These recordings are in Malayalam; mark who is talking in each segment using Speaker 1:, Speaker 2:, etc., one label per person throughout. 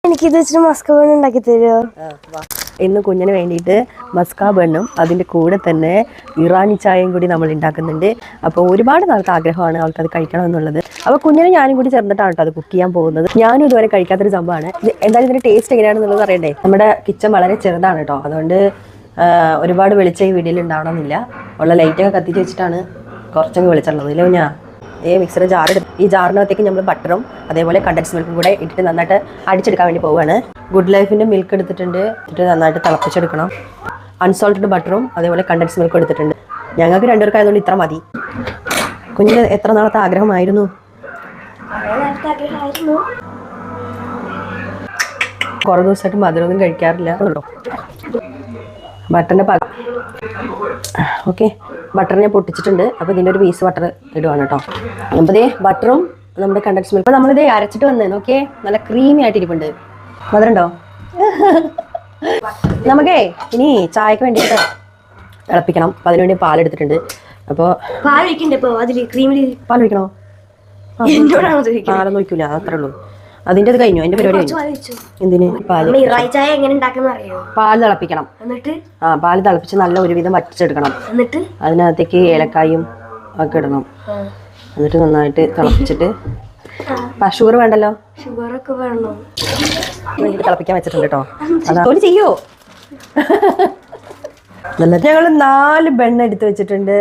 Speaker 1: എനിക്കിത് വെച്ചിട്ട് മസ്ക ബൺ ഉണ്ടാക്കി തരുമോ?
Speaker 2: ഇന്ന് കുഞ്ഞിന് വേണ്ടിയിട്ട് മസ്ക ബണ്ണും അതിൻ്റെ കൂടെ തന്നെ ഇറാനി ചായയും കൂടി നമ്മൾ ഉണ്ടാക്കുന്നുണ്ട്. അപ്പോൾ ഒരുപാട് നാളത്തെ ആഗ്രഹമാണ് അവൾക്ക് അത് കഴിക്കണം എന്നുള്ളത്. അപ്പോൾ കുഞ്ഞിനെ ഞാനും കൂടി ചേർന്നിട്ടാണ് കേട്ടോ അത് കുക്ക് ചെയ്യാൻ പോകുന്നത്. ഞാനും ഇതുവരെ കഴിക്കാത്തൊരു സംഭവമാണ്. എന്തായാലും ഇതിൻ്റെ ടേസ്റ്റ് എങ്ങനെയാണെന്നുള്ളത് അറിയണ്ടേ. നമ്മുടെ കിച്ചൺ വളരെ ചെറുതാണ് കേട്ടോ, അതുകൊണ്ട് ഒരുപാട് വെളിച്ചം ഈ വീഡിയോയിൽ ഉണ്ടാവണമെന്നില്ല. ഉള്ള ലൈറ്റൊക്കെ കത്തിച്ച് വെച്ചിട്ടാണ് കുറച്ചൊക്കെ വെളിച്ചുള്ളത്. ഇല്ല ഞാൻ മിക്സറ് ജാറെടുത്ത് ഈ ജാറിനകത്തേക്ക് നമ്മൾ ബട്ടറും അതേപോലെ കണ്ടൻസ് മിൽക്കും കൂടെ ഇട്ടിട്ട് നന്നായിട്ട് അടിച്ചെടുക്കാൻ വേണ്ടി പോവുകയാണ്. ഗുഡ് ലൈഫിൻ്റെ മിൽക്ക് എടുത്തിട്ടുണ്ട്, എന്നിട്ട് നന്നായിട്ട് തിളപ്പിച്ചെടുക്കണം. അൺസോൾട്ടഡ് ബട്ടറും അതേപോലെ കണ്ടൻസ് മിൽക്കും എടുത്തിട്ടുണ്ട്. ഞങ്ങൾക്ക് രണ്ടുപേർക്ക് ആയതുകൊണ്ട് ഇത്ര മതി. കുഞ്ഞിന് എത്ര നാളത്തെ ആഗ്രഹമായിരുന്നു? കുറേ ദിവസമായിട്ട് മധുരമൊന്നും കഴിക്കാറില്ല. ബട്ടറിൻ്റെ ഓക്കെ, ബട്ടർ ഞാൻ പൊട്ടിച്ചിട്ടുണ്ട്. അപ്പോൾ ഇതിൻ്റെ ഒരു പീസ് ബട്ടർ ഇടുവാണ് കേട്ടോ. അപ്പോൾ ഇതേ ബട്ടറും നമ്മുടെ കണ്ടൻസ് മിൽക്ക് അപ്പോൾ നമ്മളിതേ അരച്ചിട്ട് വന്നേന്ന്. ഓക്കെ, നല്ല ക്രീമി ആയിട്ടിരിപ്പുണ്ട്. മധുരമുണ്ടോ? നമുക്കേ ഇനി ചായക്ക് വേണ്ടിയിട്ട് തിളപ്പിക്കണം. അപ്പോൾ അതിനുവേണ്ടി പാലെടുത്തിട്ടുണ്ട്. അപ്പോൾ
Speaker 1: പാൽ
Speaker 2: ഒഴിക്കണോ? പാലൊന്നും ഒഴിക്കില്ല, അത്രേ ഉള്ളൂ. അതിൻ്റെ അത് കഴിഞ്ഞു, അതിൻ്റെ പരിപാടി കഴിഞ്ഞു. എന്തിന്? പാല് പാല് തിളപ്പിക്കണം. പാല് തിളപ്പിച്ച് നല്ല ഒരുവിധം വറ്റിച്ചെടുക്കണം. അതിനകത്തേക്ക് ഏലക്കായും ഒക്കെ ഇടണം. എന്നിട്ട് നന്നായിട്ട് തിളപ്പിച്ചിട്ട് ഷുഗർ വേണ്ടല്ലോ,
Speaker 1: ഷുഗറൊക്കെ വേണോ?
Speaker 2: തിളപ്പിക്കാൻ വെച്ചിട്ടുണ്ട് കേട്ടോ. അതൊരു ചെയ്യോ. ഞങ്ങൾ 4 ബണ്ണ് എടുത്ത് വെച്ചിട്ടുണ്ട്.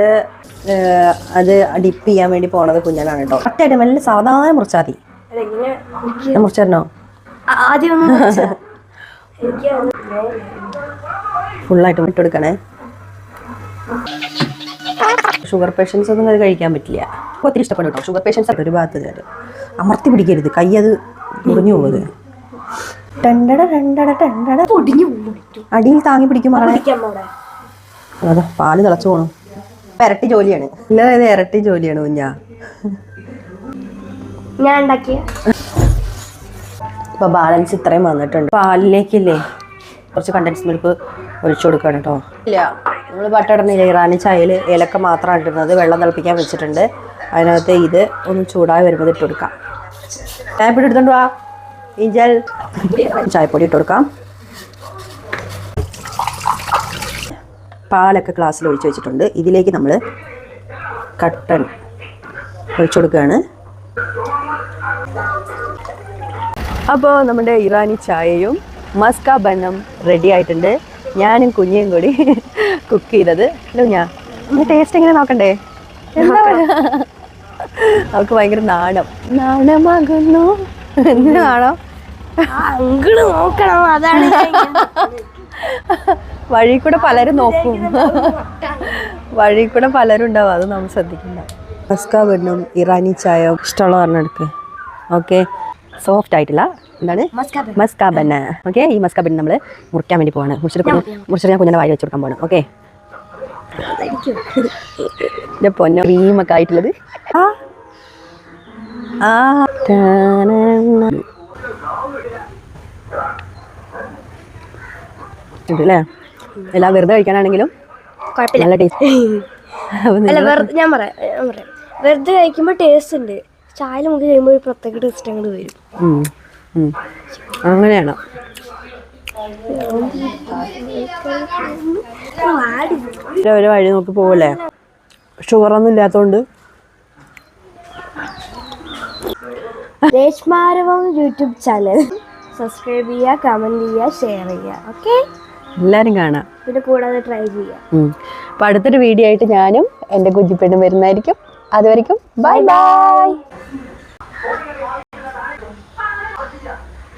Speaker 2: അത് ഡിപ്പ് ചെയ്യാൻ വേണ്ടി പോണത് കുഞ്ഞനാണ് കേട്ടോ. ഒറ്റയായിട്ട് നല്ല സാധാരണ മുറിച്ചാൽ മതി. മുറിച്ചോ? ഫുള്ളായിട്ട് ഇട്ടെടുക്കണേ. ഷുഗർ പേഷ്യൻസ് ഒന്നും അത് കഴിക്കാൻ പറ്റില്ല. ഒത്തിരി ഇഷ്ടപ്പെടും കേട്ടോ ഷുഗർ പേഷ്യൻസ്. ഒരു ഭാഗത്ത് കയറി അമർത്തി പിടിക്കരുത്, കൈ അത് മുറിഞ്ഞു പോകുന്നത്. അടിയിൽ താങ്ങി പിടിക്കും. അതാ പാല് തിളച്ചു പോകണം. ഇരട്ടി ജോലിയാണ്. ഇല്ലാതെ ഇരട്ടി ജോലിയാണ് കുഞ്ഞാ.
Speaker 1: ഞാൻ ഉണ്ടാക്കിയ
Speaker 2: ഇപ്പോൾ ബാലൻസ് ഇത്രയും വന്നിട്ടുണ്ട്. പാലിലേക്കില്ലേ കുറച്ച് കണ്ടൻസ് മിൽക്ക് ഒഴിച്ചു കൊടുക്കണം കേട്ടോ. ഇല്ല, നമ്മൾ ബട്ടർ ഇടുന്നില്ല. ഇറാനി ചായയിൽ ഏലക്ക മാത്രമാണ് ഇടുന്നത്. വെള്ളം തിളപ്പിക്കാൻ വെച്ചിട്ടുണ്ട്. അതിനകത്ത് ഇത് ഒന്ന് ചൂടായി വരുമ്പോൾ ഇട്ട് കൊടുക്കാം. ചായപ്പൊടി എടുത്തോണ്ട് വാ. ഇഞ്ചൽ ചായപ്പൊടി ഇട്ട് കൊടുക്കാം. പാലൊക്കെ ഗ്ലാസ്സിൽ ഒഴിച്ച് വെച്ചിട്ടുണ്ട്. ഇതിലേക്ക് നമ്മൾ കട്ടൻ ഒഴിച്ചു കൊടുക്കുകയാണ്. അപ്പോൾ നമ്മുടെ ഇറാനി ചായയും മസ്ക ബണ്ണും റെഡി ആയിട്ടുണ്ട്. ഞാനും കുഞ്ഞിയും കൂടി കുക്ക് ചെയ്തത്. അല്ലോ ഞാൻ ടേസ്റ്റ് എങ്ങനെ നോക്കണ്ടേ? എന്താ അവൾക്ക് ഭയങ്കര നാണമാകുന്നു. എന്തിനാണോ
Speaker 1: നോക്കണം? അതാണ്
Speaker 2: വഴി കൂടെ പലരും നോക്കും. വഴി കൂടെ പലരും ഉണ്ടാവും, അത് നമ്മൾ ശ്രദ്ധിക്കണ്ട. മസ്ക ബണ്ണും ഇറാനി ചായയും ഇഷ്ടമുള്ള പറഞ്ഞെടുക്ക്. ഓക്കെ, സോഫ്റ്റ് ആയിട്ടില്ല. എന്താണ്? Musca bun. ഓക്കെ, ഈ മസ്ക ബണ്ണ് നമ്മൾ മുറിക്കാൻ വേണ്ടി പോവാണ്. മുറിച്ചിട്ട് ഞാൻ കുഞ്ഞിനെ വായി വെച്ച് കൊടുക്കാൻ പോകണം. ഓക്കെ, പൊന്നോ ക്രീമൊക്കെ ആയിട്ടുള്ളത്. അല്ലേ, എല്ലാം വെറുതെ കഴിക്കാനാണെങ്കിലും നല്ല ടേസ്റ്റ്.
Speaker 1: ഞാൻ പറയാം, വെറുതെ കഴിക്കുമ്പോൾ ടേസ്റ്റ് ഉണ്ട്. ചായ നമുക്ക് കഴിയുമ്പോൾ ഒരു പ്രത്യേക ടേസ്റ്റ് അങ്ങോട്ട് വരും.
Speaker 2: അങ്ങനെയാണോ? ഒരു വഴി നോക്കി പോവല്ലേ. ഷുഗറൊന്നും ഇല്ലാത്തതുകൊണ്ട്.
Speaker 1: രേഷ്മാരവം യൂട്യൂബ് ചാനൽ സബ്സ്ക്രൈബ് ചെയ്യുക, കമന്റ് ചെയ്യുക, ഷെയർ ചെയ്യുക. ഓക്കെ,
Speaker 2: എല്ലാവരും കാണാം.
Speaker 1: പിന്നെ കൂടാതെ ട്രൈ ചെയ്യാം.
Speaker 2: അപ്പോൾ അടുത്തൊരു വീഡിയോ ആയിട്ട് ഞാനും എൻ്റെ കുഞ്ഞിപ്പെണ്ണും വരുന്നതായിരിക്കും. അതുവരെയ്ക്കും ബൈ ബൈ.